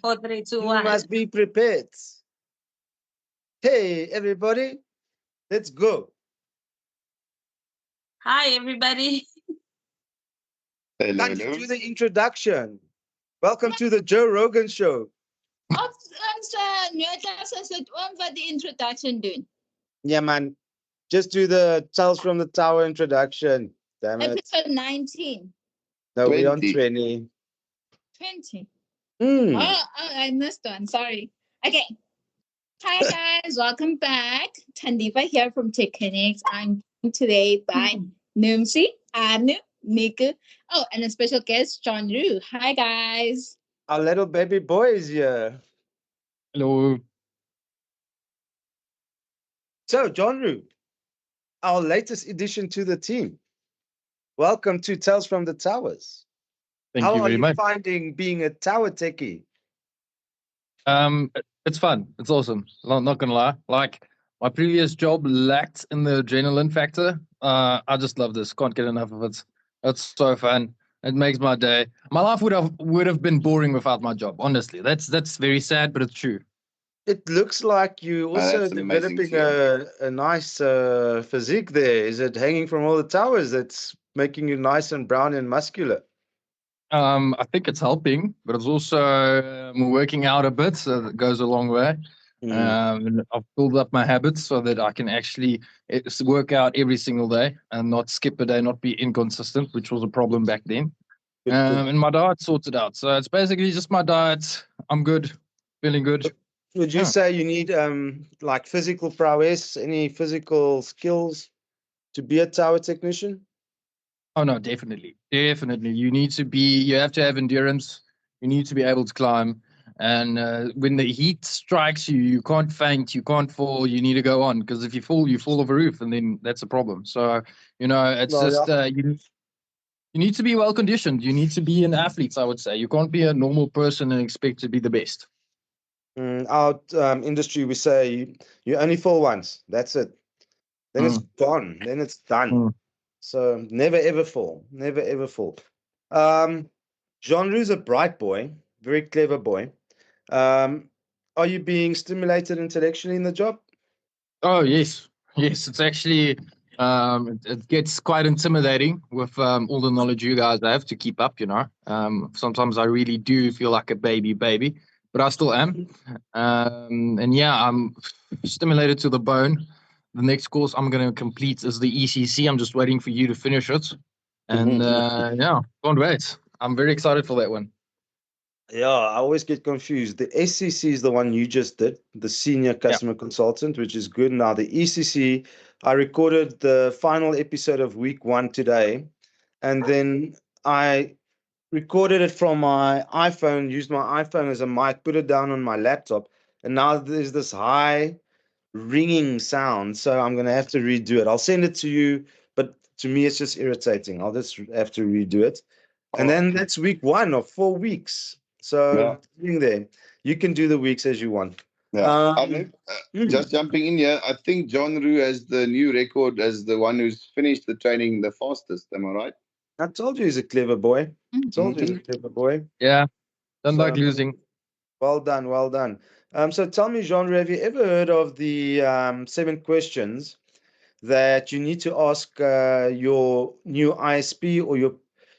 4, 3, 2, You 1. must be prepared. Hey, everybody, let's go. Hi, everybody. Hello, Time to hello. do the introduction. Welcome to the Joe Rogan Show. Ons wat die introduction doen. Yeah, man. Just do the Tales from the Tower introduction. Damn it. Episode 19. No, we're on 20. 20. 20. Hmm. Oh, I missed one. Sorry. Okay. Hi, guys. Welcome back. Thandi here from TechConnect. I'm joined today by Nomesie, Anu, Niku. Oh, and a special guest, Jaunry. Hi, guys. Our little baby boy is here. Hello. So, Jaunry, our latest addition to the team. Welcome to Tales from the Towers. Thank How you are very you much. finding being a tower techie? It's fun. It's awesome. Not gonna lie. Like my previous job lacked in the adrenaline factor. I just love this. Can't get enough of it. It's so fun. It makes my day. My life would have been boring without my job. Honestly, that's very sad, but it's true. It looks like you also that's amazing to developing a nice physique there. Is it hanging from all the towers that's making you nice and brown and muscular? I think it's helping, but it's also working out a bit, so that goes a long way. And I've built up my habits so that I can actually work out every single day and not skip a day, not be inconsistent, which was a problem back then. Good, good. And my diet sorted out. So it's basically just my diet. I'm good, feeling good. Would you Yeah. say you need like physical prowess, any physical skills to be a tower technician? Oh no, definitely. You have to have endurance. You need to be able to climb. And when the heat strikes you, you can't faint, you can't fall, you need to go on. Because if you fall off a roof, and then that's a problem. So, it's Well, just, you need to be well conditioned. You need to be an athlete, I would say. You can't be a normal person and expect to be the best. Our industry, we say you only fall once. That's it. Then it's gone. Then it's done. So never ever fall. Never ever fall. Jean-Lou's a bright boy, very clever boy. Are you being stimulated intellectually in the job? Oh yes, it's actually it gets quite intimidating with all the knowledge you guys have to keep up. Sometimes I really do feel like a baby, but I still am. And yeah, I'm stimulated to the bone. The next course I'm going to complete is the ECC. I'm just waiting for you to finish it, and yeah, can't wait. I'm very excited for that one. Yeah, I always get confused. The SCC is the one you just did, the senior customer consultant, which is good. Now the ECC, I recorded the final episode of week 1 today, and then I recorded it from my iPhone, used my iPhone as a mic, put it down on my laptop, and now there's this high ringing sound. So I'm gonna have to redo it. I'll send it to you, but to me it's just irritating. I'll just have to redo it. And then that's week 1 of 4 weeks. So being there, you can do the weeks as you want. Yeah. Just jumping in here, I think Jaunry has the new record as the one who's finished the training the fastest. Am I right? I told you he's a clever boy. Told you he's a clever boy. Yeah, don't like losing. Well done, well done. So tell me, Jaunry, have you ever heard of the 7 questions that you need to ask your new ISP or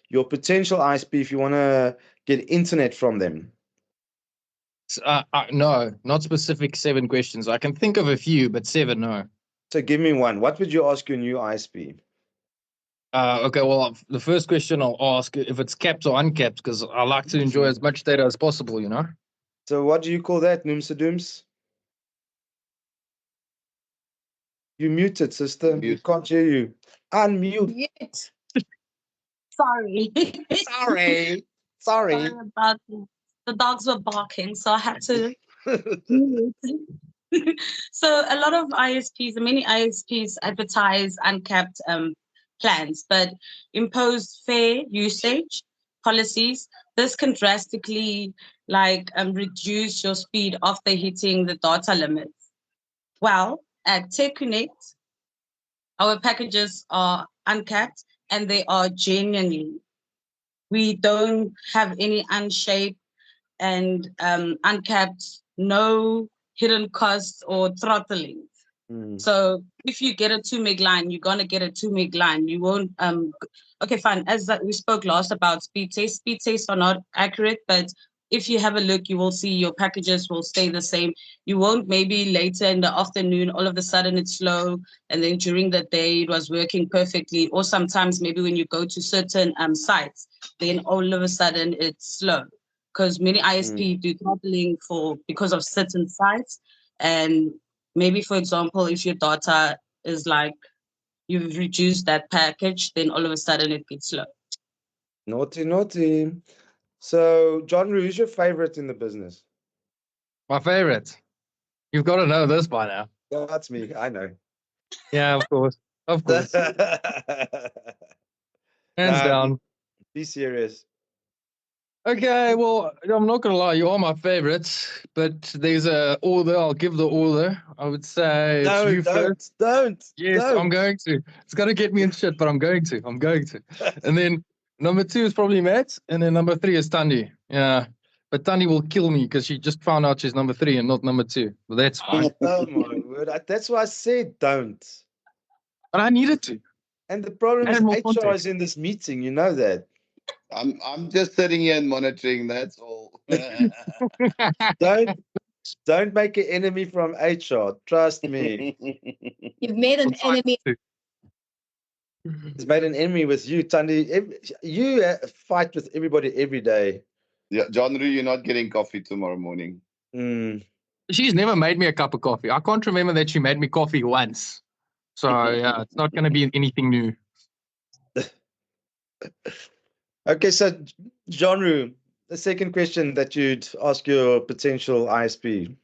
your potential ISP if you want to get internet from them? No, not specific 7 questions. I can think of a few, but 7, no. So give me one. What would you ask your new ISP? Okay, well, the first question I'll ask if it's capped or uncapped, because I like to enjoy as much data as possible, So what do you call that, Noomsa Dooms? You muted, sister. We can't hear you. Unmute. Mute. Sorry. Sorry. Sorry about this. The dogs were barking, so I had to mute. So a lot of ISPs, many ISPs advertise uncapped plans, but impose fair usage policies. This can drastically reduce your speed after hitting the data limits. Well, at TechConnect, our packages are uncapped and they are genuinely. We don't have any unshaped and Uncapped, no hidden costs or throttling. So if you get a 2 meg line, you're gonna get a 2 meg line. You won't okay, fine. As we spoke last about speed tests. Speed tests are not accurate, but if you have a look, you will see your packages will stay the same. You won't maybe later in the afternoon, all of a sudden it's slow, and then during the day it was working perfectly. Or sometimes maybe when you go to certain sites, then all of a sudden it's slow. Because many ISP do throttling because of certain sites. And maybe, for example, if your data is like you've reduced that package, then all of a sudden it gets slow. Naughty, naughty. So, Jaunry, who's your favorite in the business? My favorite. You've got to know this by now. That's me. I know. Yeah, of course. Of course. Hands down. Be serious. Okay, well, I'm not gonna lie, you are my favorites, but there's a order. I'll give the order. I would say it's you first. Don't. Yes, don't. I'm going to. It's gonna get me in shit, but I'm going to. And then number 2 is probably Matt, and then number 3 is Thandi. Yeah, but Thandi will kill me because she just found out she's number 3 and not number 2. But that's fine. Oh my word! That's why I said don't. But I needed to. And the problem is more HR context. is in this meeting. You know that. I'm just sitting here and monitoring. That's all. Don't make an enemy from HR. Trust me. You've made an enemy. He's made an enemy with you, Thandi. You fight with everybody every day. Yeah, Jaunry, you're not getting coffee tomorrow morning. She's never made me a cup of coffee. I can't remember that she made me coffee once. So yeah, it's not going to be anything new. Okay, so Jaunry, the second question that you'd ask your potential ISP.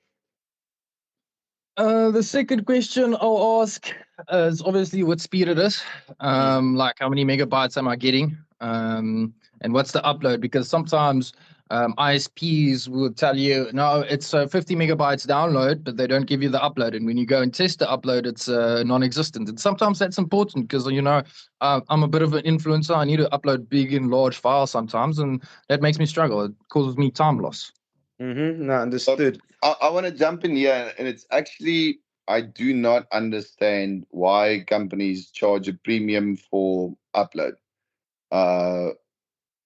The second question I'll ask is obviously what speed it is. Like how many megabytes am I getting? And what's the upload? Because sometimes ISPs will tell you, no, it's 50 megabytes download, but they don't give you the upload. And when you go and test the upload, it's non-existent. And sometimes that's important because, you know, I'm a bit of an influencer. I need to upload big and large files sometimes, and that makes me struggle. It causes me time loss. No, understood. I want to jump in here, and it's actually, I do not understand why companies charge a premium for upload.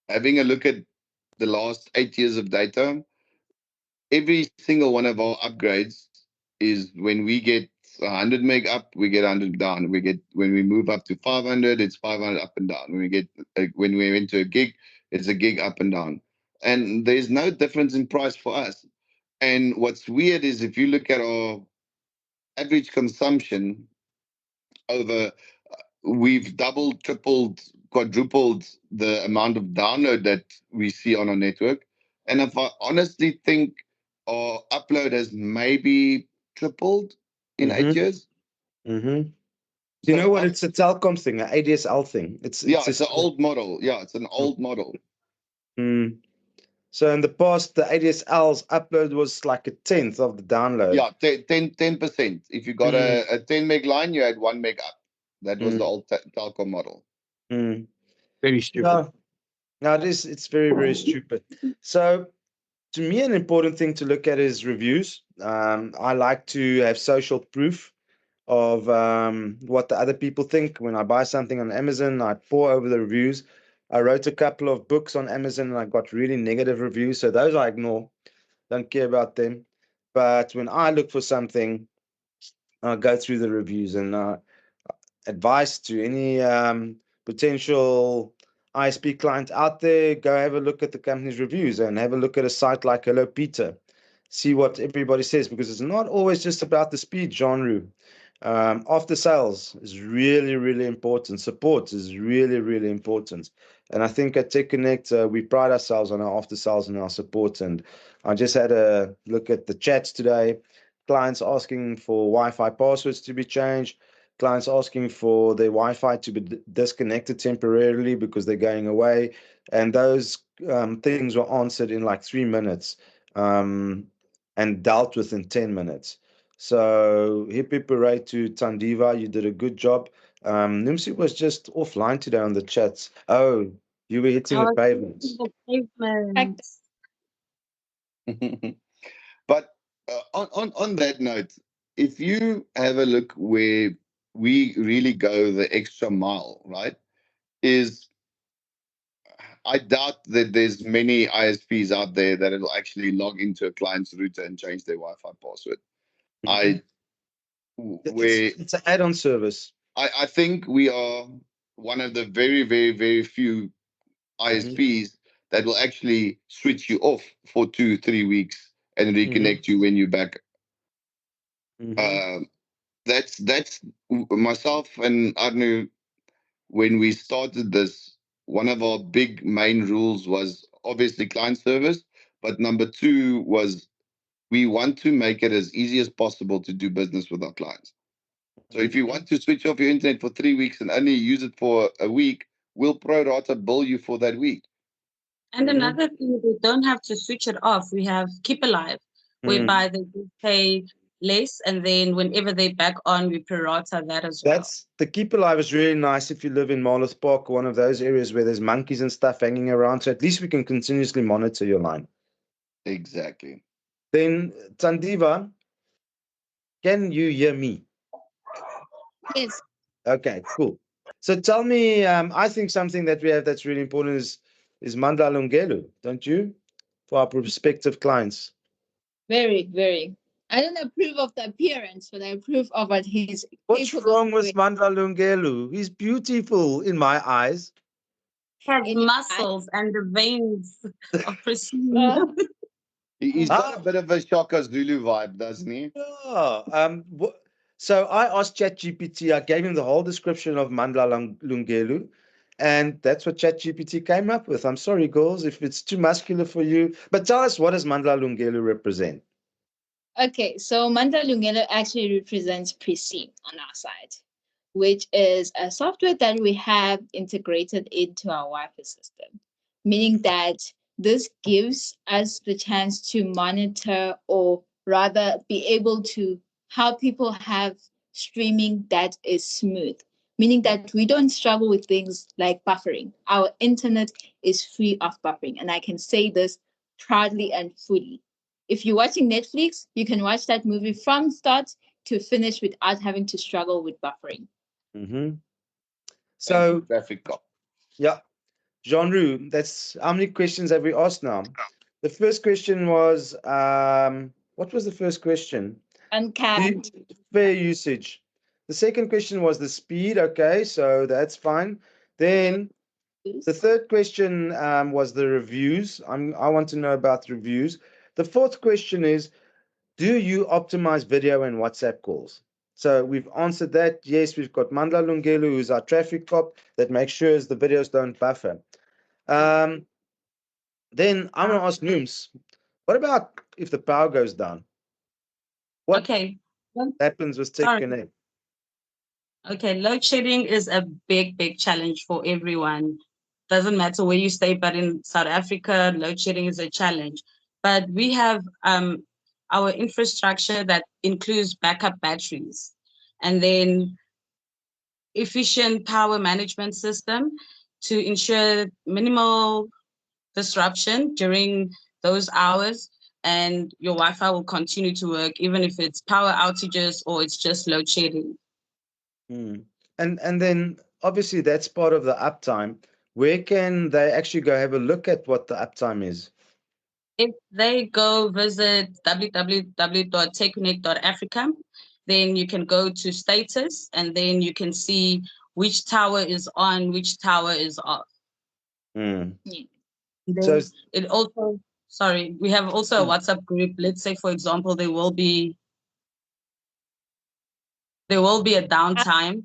Having a look at the last 8 years of data, every single one of our upgrades is when we get 100 meg up, we get 100 down. When we move up to 500, it's 500 up and down. When we went to a gig, it's a gig up and down. And there's no difference in price for us. And what's weird is if you look at our average consumption over, we've doubled, tripled, quadrupled the amount of download that we see on our network. And if I honestly think our upload has maybe tripled in 8 years. You know what? It's a telecom thing, an ADSL thing. It's an old model. Yeah, it's an old model. So in the past, the ADSL's upload was like a 10th of the download. Yeah, 10%. If you got a 10 meg line, you had 1 meg up. That was the old telecom model. Very stupid. No, it's very, very stupid. So to me, an important thing to look at is reviews. I like to have social proof of what the other people think. When I buy something on Amazon, I pore over the reviews. I wrote a couple of books on Amazon and I got really negative reviews. So those I ignore, don't care about them. But when I look for something, I go through the reviews and advice to any potential ISP client out there, go have a look at the company's reviews and have a look at a site like Hello Peter. See what everybody says, because it's not always just about the speed genre. After sales is really, really important. Support is really, really important. And I think at TechConnect, we pride ourselves on our after sales and our support. And I just had a look at the chats today. Clients asking for Wi-Fi passwords to be changed. Clients asking for their Wi-Fi to be disconnected temporarily because they're going away. And those things were answered in like 3 minutes and dealt with in 10 minutes. So hip hip hooray to Thandiva, you did a good job. Nomesie was just offline today on the chats. Oh, you were hitting the pavement. But on that note, if you have a look where we really go the extra mile, right? Is I doubt that there's many ISPs out there that will actually log into a client's router and change their Wi-Fi password. Mhm. Where It's an add-on service. I think we are one of the very, very, very few ISPs that will actually switch you off for 2-3 weeks and reconnect you when you're back. Mhm. That's myself and Arnu. When we started this, one of our big main rules was obviously client service, but number two was we want to make it as easy as possible to do business with our clients. So if you want to switch off your internet for 3 weeks and only use it for a week, we'll pro rata bill you for that week. And another thing, they don't have to switch it off. We have Keep Alive, whereby they do pay less, and then whenever they back on, we prorata that as well. That's the Keep Alive is really nice if you live in Marloth Park, one of those areas where there's monkeys and stuff hanging around. So at least we can continuously monitor your line. Exactly. Then Tandiva, can you hear me? Yes. Okay, cool. So tell me, I think something that we have that's really important is Mandla Lungelu, don't you? For our prospective clients. Very, very. I don't approve of the appearance, but I approve of what he's What's capable wrong of with doing. Mandla Lungelu? He's beautiful in my eyes. Has In your muscles and the veins of precision. Uh, He's got a bit of a Shaka Zulu vibe, doesn't he? Yeah. So I asked ChatGPT, I gave him the whole description of Mandla Lungelu, and that's what ChatGPT came up with. I'm sorry, girls, if it's too muscular for you. But tell us, what does Mandla Lungelu represent? Okay, so Mandla Lungelo actually represents Preci on our side, which is a software that we have integrated into our Wi-Fi system, meaning that this gives us the chance to monitor, or rather be able to help people have streaming that is smooth, meaning that we don't struggle with things like buffering. Our internet is free of buffering, and I can say this proudly and fully. If you're watching Netflix, you can watch that movie from start to finish without having to struggle with buffering. Mm-hmm. Thank So, you, traffic cop. yeah, Jaunry, that's how many questions have we asked now? The first question was, what was the first question? Uncapped. Fair usage. The second question was the speed. Okay, so that's fine. Then the third question was the reviews. I want to know about reviews. The fourth question is, do you optimize video and WhatsApp calls? So we've answered that. Yes, we've got Mandla Lungelu, who's our traffic cop that makes sure the videos don't buffer. Then I'm going to ask Nooms, what about if the power goes down? What Okay. happens with Sorry. TechConnect? Okay, load shedding is a big, big challenge for everyone. Doesn't matter where you stay, but in South Africa, load shedding is a challenge. But we have our infrastructure that includes backup batteries, and then efficient power management system to ensure minimal disruption during those hours, and your Wi-Fi will continue to work even if it's power outages or it's just load shedding. And then obviously that's part of the uptime. Where can they actually go have a look at what the uptime is? If they go visit www.techconnect.africa, then you can go to status, and then you can see which tower is on, which tower is off. Mm. Yeah. So Then it also, sorry, we have also a WhatsApp group. Let's say, for example, there will be a downtime.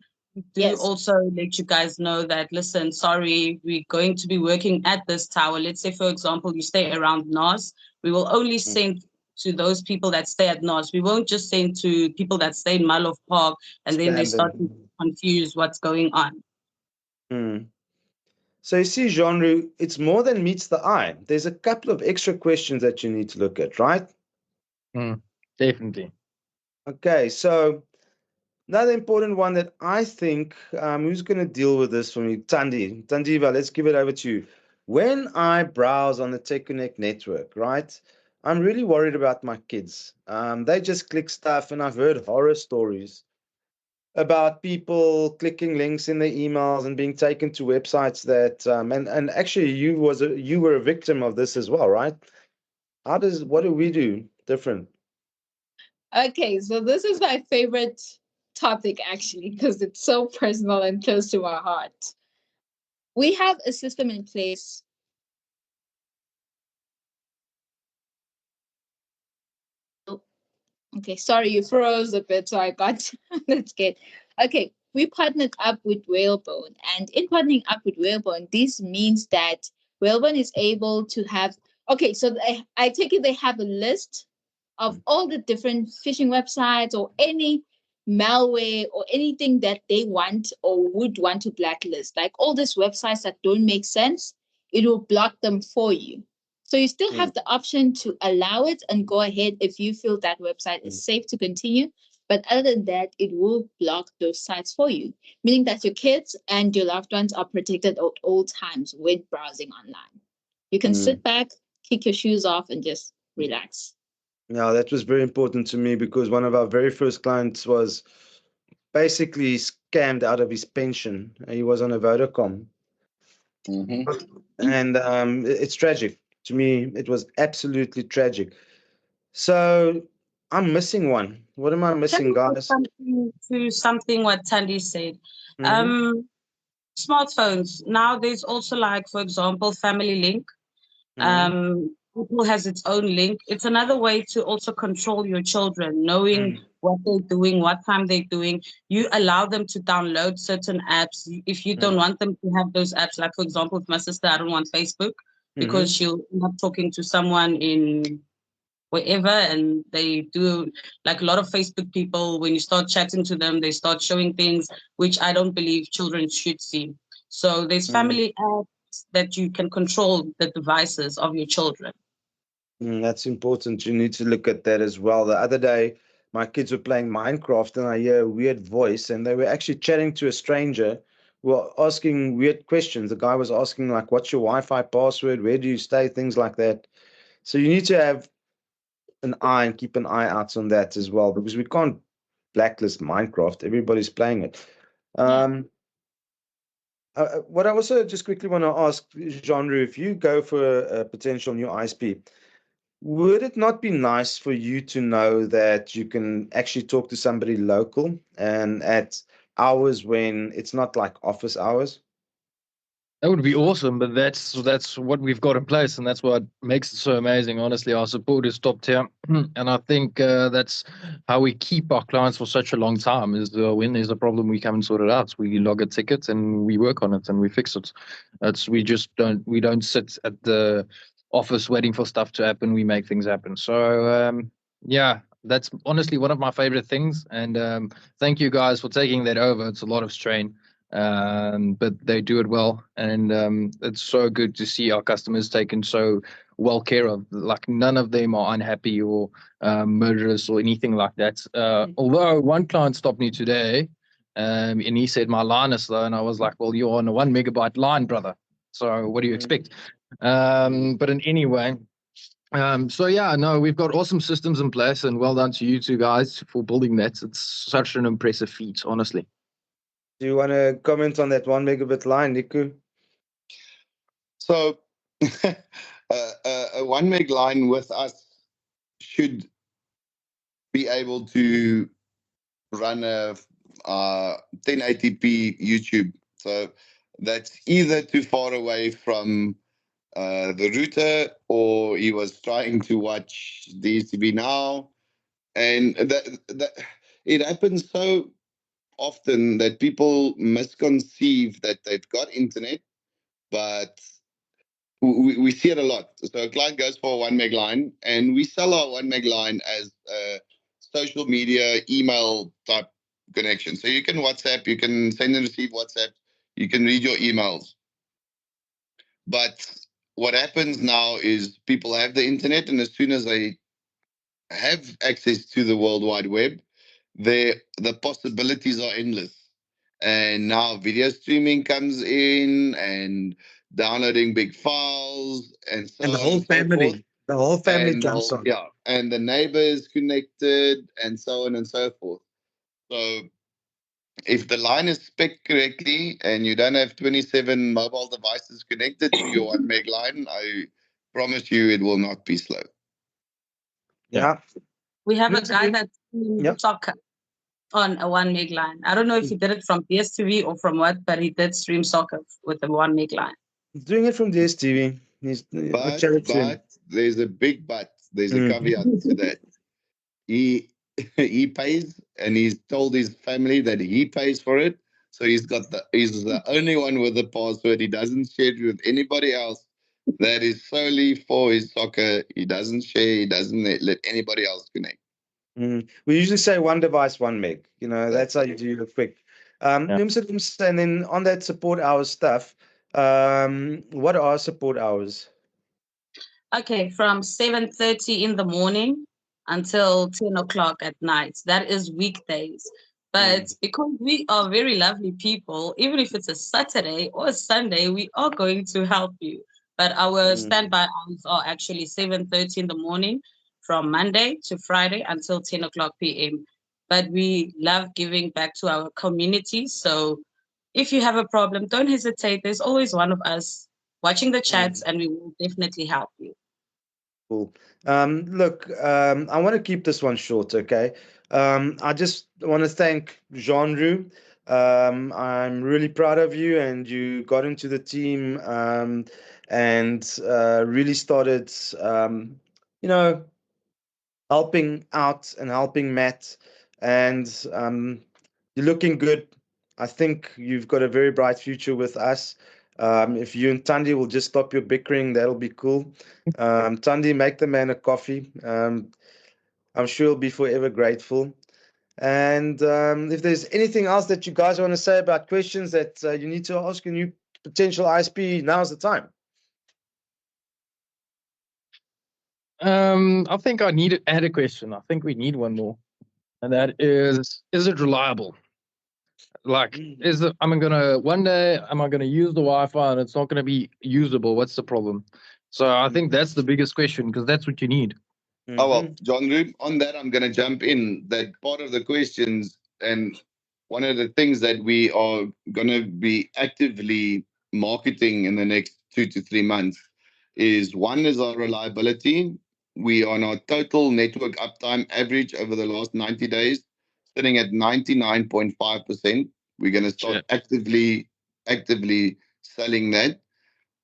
Do Yes. also let you guys know that, listen, sorry, we're going to be working at this tower. Let's say, for example, you stay around NOS. We will only send to those people that stay at NOS. We won't just send to people that stay in Marlow Park, and then they start to confuse what's going on. So you see, Jaunry, it's more than meets the eye. There's a couple of extra questions that you need to look at, right? Definitely. Okay, so another important one that I think, who's going to deal with this for me? Tandiva, let's give it over to you. When I browse on the TechConnect network, right, I'm really worried about my kids. They just click stuff, and I've heard horror stories about people clicking links in their emails and being taken to websites that and actually you were a victim of this as well, right? What do we do different? Okay, so this is my favorite topic actually because it's so personal and close to my heart. We have a system in place. Okay, sorry, you froze a bit, so I got that's good. Okay, we partnered up with Whalebone, and in partnering up with Whalebone, this means that Whalebone is able to have. Okay, so I take it they have a list of all the different phishing websites or any malware or anything that they want or would want to blacklist. Like all these websites that don't make sense, it will block them for you. So you still have the option to allow it and go ahead if you feel that website is safe to continue. But other than that, it will block those sites for you, meaning that your kids and your loved ones are protected at all times when browsing online. You can sit back, kick your shoes off, and just relax. Yeah, that was very important to me because one of our very first clients was basically scammed out of his pension. He was on a Vodacom. And it's tragic. To me, it was absolutely tragic. So I'm missing one. What am I missing, guys? Something what Thandi said. Mhm. Smartphones. Now there's also like, for example, Family Link. Google has its own link. It's another way to also control your children, knowing what they're doing, what time they're doing. You allow them to download certain apps. If you don't want them to have those apps, like for example, with my sister, I don't want Facebook because she'll end up talking to someone in wherever, and they do like a lot of Facebook people. When you start chatting to them, they start showing things which I don't believe children should see. So there's family apps that you can control the devices of your children. That's important. You need to look at that as well. The other day, my kids were playing Minecraft and I hear a weird voice, and they were actually chatting to a stranger who were asking weird questions. The guy was asking, like, what's your Wi-Fi password? Where do you stay? Things like that. So you need to have an eye and keep an eye out on that as well, because we can't blacklist Minecraft. Everybody's playing it. What I also just quickly want to ask, Jaunry, if you go for a potential new ISP, would it not be nice for you to know that you can actually talk to somebody local and at hours when it's not like office hours? That would be awesome, but that's what we've got in place, and that's what makes it so amazing. Honestly, our support is top tier, and I think that's how we keep our clients for such a long time. Is when there's a problem, we come and sort it out. We log a ticket and we work on it and we fix it. We just don't sit at the office waiting for stuff to happen. We make things happen. So yeah, that's honestly one of my favorite things. And thank you guys for taking that over. It's a lot of strain. But they do it well, and it's so good to see our customers taken so well care of. Like none of them are unhappy or murderous or anything like that. Although one client stopped me today, and he said my line is slow, and I was like, "Well, you're on a 1 megabyte line, brother. So what do you expect?" But in anyway. So yeah, no, we've got awesome systems in place, and well done to you two guys for building that. It's such an impressive feat, honestly. Do you want to comment on that 1 megabit line, Niku? So, a 1 meg line with us should be able to run a 1080p YouTube. So that's either too far away from the router, or he was trying to watch DSTV Now, and that it happens so often that people misconceive that they've got internet, but we see it a lot. So a client goes for a 1 meg line, and we sell our 1 meg line as a social media email type connection. So you can WhatsApp, you can send and receive WhatsApp, you can read your emails. But what happens now is people have the internet, and as soon as they have access to the World Wide Web, the possibilities are endless. And now video streaming comes in, and downloading big files, and so And the on whole and so forth. family. The whole family and jumps on. yeah, and the neighbor is connected, and so on and so forth. So if the line is spec correctly and you don't have 27 mobile devices connected to your 1 meg line, I promise you it will not be slow. Yeah. We have a Yes, guy we- that's doing yeah. soccer on a 1 meg line. I don't know if he did it from DSTV or from what, but he did stream soccer with a 1 meg line. He's doing it from DSTV. I chatted to him. But there's a big but. There's a Mm. caveat to that. He he pays, and he's told his family that he pays for it. So he's the only one with the password. He doesn't share it with anybody else. That is solely for his soccer. He doesn't share. He doesn't let anybody else connect. We usually say 1 device, 1 meg. You know, that's how you do it quick. Yeah. And then on that support hours stuff, what are support hours? Okay, from 7:30 in the morning until 10 o'clock at night. That is weekdays. But because we are very lovely people, even if it's a Saturday or a Sunday, we are going to help you. But our standby hours are actually 7:30 in the morning from Monday to Friday until 10 o'clock p.m. But we love giving back to our community. So if you have a problem, don't hesitate. There's always one of us watching the chats, and we will definitely help you. Cool. Look, I want to keep this one short, okay? I just want to thank Jaunry. I'm really proud of you, and you got into the team and really started, you know, helping out and helping Matt. And you're looking good. I think you've got a very bright future with us. If you and Thandi will just stop your bickering, that'll be cool. Thandi, make the man a coffee. I'm sure he'll be forever grateful. And if there's anything else that you guys want to say about questions that you need to ask a new potential ISP, now's the time. I think I need to add a question. I think we need one more, and that is it reliable? Like, is it? Am I gonna one day? Am I gonna use the Wi-Fi and it's not gonna be usable? What's the problem? So I think that's the biggest question because that's what you need. Oh, well, John Root, on that, I'm going to jump in. That part of the questions, and one of the things that we are going to be actively marketing in the next 2 to 3 months is one is our reliability. We are on our total network uptime average over the last 90 days, sitting at 99.5%. We're going to start actively selling that.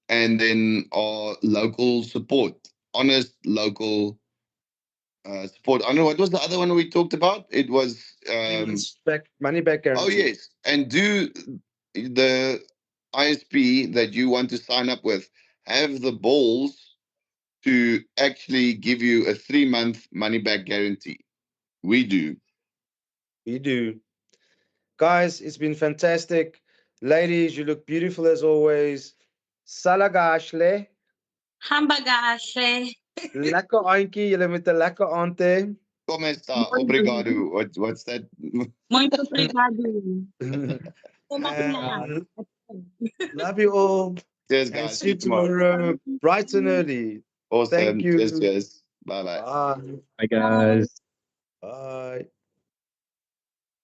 And then our local support, honest local support. I don't know what was the other one we talked about. It was money back guarantee. oh yes, and do the ISP that you want to sign up with have the balls to actually give you a 3-month money back guarantee. We do. We do. Guys, it's been fantastic. Ladies, you look beautiful as always. Salagashle. Hamburger. Lekker aantjie, julle met 'n lekker aand hê. Como está? Obrigado. What's that? Muito obrigado. And love you all. Cheers, And guys. see you tomorrow, bright and early. Awesome. Thank you. Cheers. Bye bye. Bye. Hi guys. Bye.